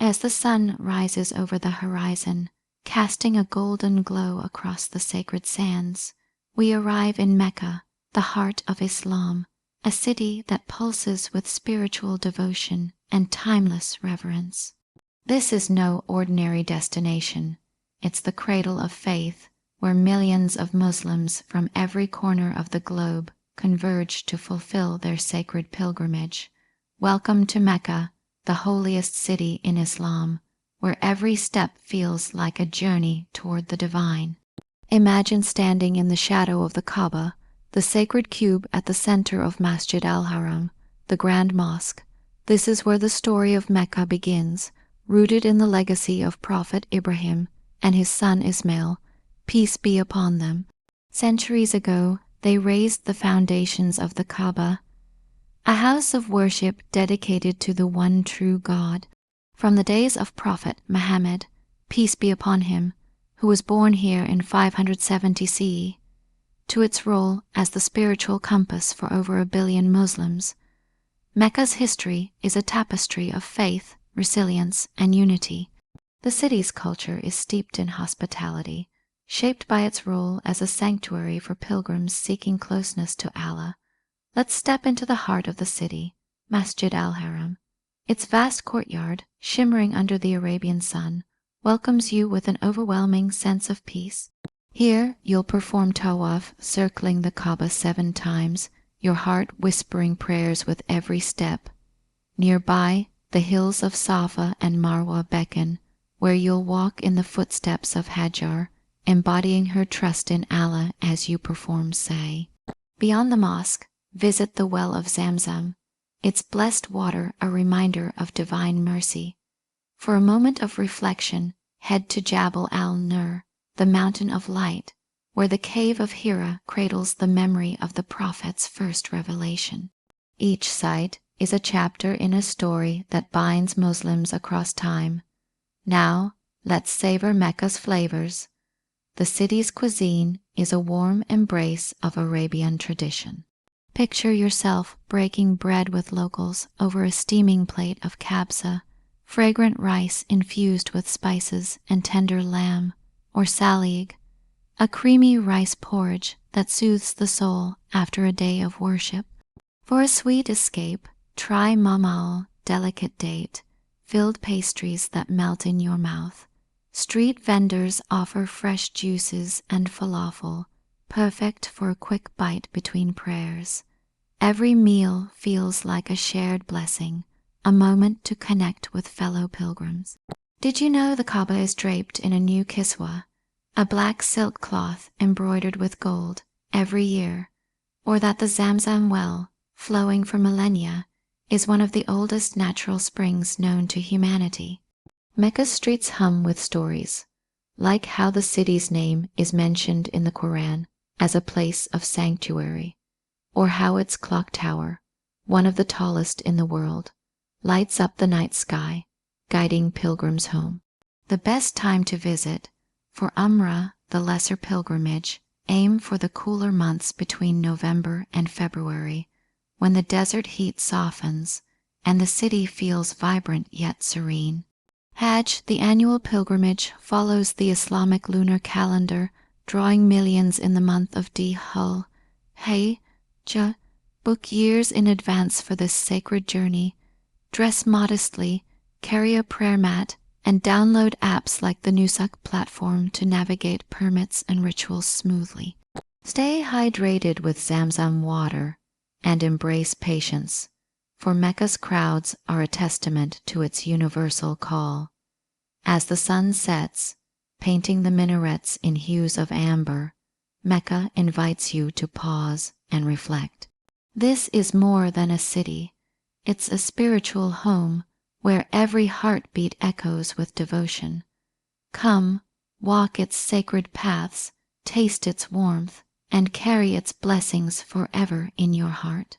As the sun rises over the horizon, casting a golden glow across the sacred sands, we arrive in Mecca, the heart of Islam, a city that pulses with spiritual devotion and timeless reverence. This is no ordinary destination. It's the cradle of faith, where millions of Muslims from every corner of the globe converge to fulfill their sacred pilgrimage. Welcome to Mecca, the holiest city in Islam, where every step feels like a journey toward the divine. Imagine standing in the shadow of the Kaaba, the sacred cube at the center of Masjid al-Haram, the Grand Mosque. This is where the story of Mecca begins, rooted in the legacy of Prophet Ibrahim and his son Ismail, peace be upon them. Centuries ago, they raised the foundations of the Kaaba, a house of worship dedicated to the one true God. From the days of Prophet Muhammad, peace be upon him, who was born here in 570 CE, to its role as the spiritual compass for over 1 billion Muslims, Mecca's history is a tapestry of faith, resilience, and unity. The city's culture is steeped in hospitality, shaped by its role as a sanctuary for pilgrims seeking closeness to Allah. Let's step into the heart of the city, Masjid al-Haram. Its vast courtyard, shimmering under the Arabian sun, welcomes you with an overwhelming sense of peace. Here, you'll perform tawaf, circling the Kaaba 7 times, your heart whispering prayers with every step. Nearby, the hills of Safa and Marwa beckon, where you'll walk in the footsteps of Hajar, embodying her trust in Allah as you perform say. Beyond the mosque, visit the well of Zamzam, its blessed water a reminder of divine mercy. For a moment of reflection, head to Jabal al-Nur, the mountain of light, where the cave of Hira cradles the memory of the Prophet's first revelation. Each site is a chapter in a story that binds Muslims across time. Now, let's savor Mecca's flavors. The city's cuisine is a warm embrace of Arabian tradition. Picture yourself breaking bread with locals over a steaming plate of kabsa, fragrant rice infused with spices and tender lamb, or salig, a creamy rice porridge that soothes the soul after a day of worship. For a sweet escape, try mamal, delicate date, filled pastries that melt in your mouth. Street vendors offer fresh juices and falafel, perfect for a quick bite between prayers. Every meal feels like a shared blessing, a moment to connect with fellow pilgrims. Did you know the Kaaba is draped in a new kiswa, a black silk cloth embroidered with gold, every year? Or that the Zamzam Well, flowing for millennia, is one of the oldest natural springs known to humanity? Mecca's streets hum with stories, like how the city's name is mentioned in the Quran as a place of sanctuary, or how its clock tower, one of the tallest in the world, lights up the night sky, guiding pilgrims home. The best time to visit, for Umrah, the lesser pilgrimage, aim for the cooler months between November and February, when the desert heat softens and the city feels vibrant yet serene. Hajj, the annual pilgrimage, follows the Islamic lunar calendar, drawing millions in the month of Dhul Hijjah. Book years in advance for this sacred journey. Dress modestly, carry a prayer mat, and download apps like the Nusuk platform to navigate permits and rituals smoothly. Stay hydrated with Zamzam water and embrace patience, for Mecca's crowds are a testament to its universal call. As the sun sets, painting the minarets in hues of amber, Mecca invites you to pause and reflect. This is more than a city. It's a spiritual home where every heartbeat echoes with devotion. Come, walk its sacred paths, taste its warmth, and carry its blessings forever in your heart.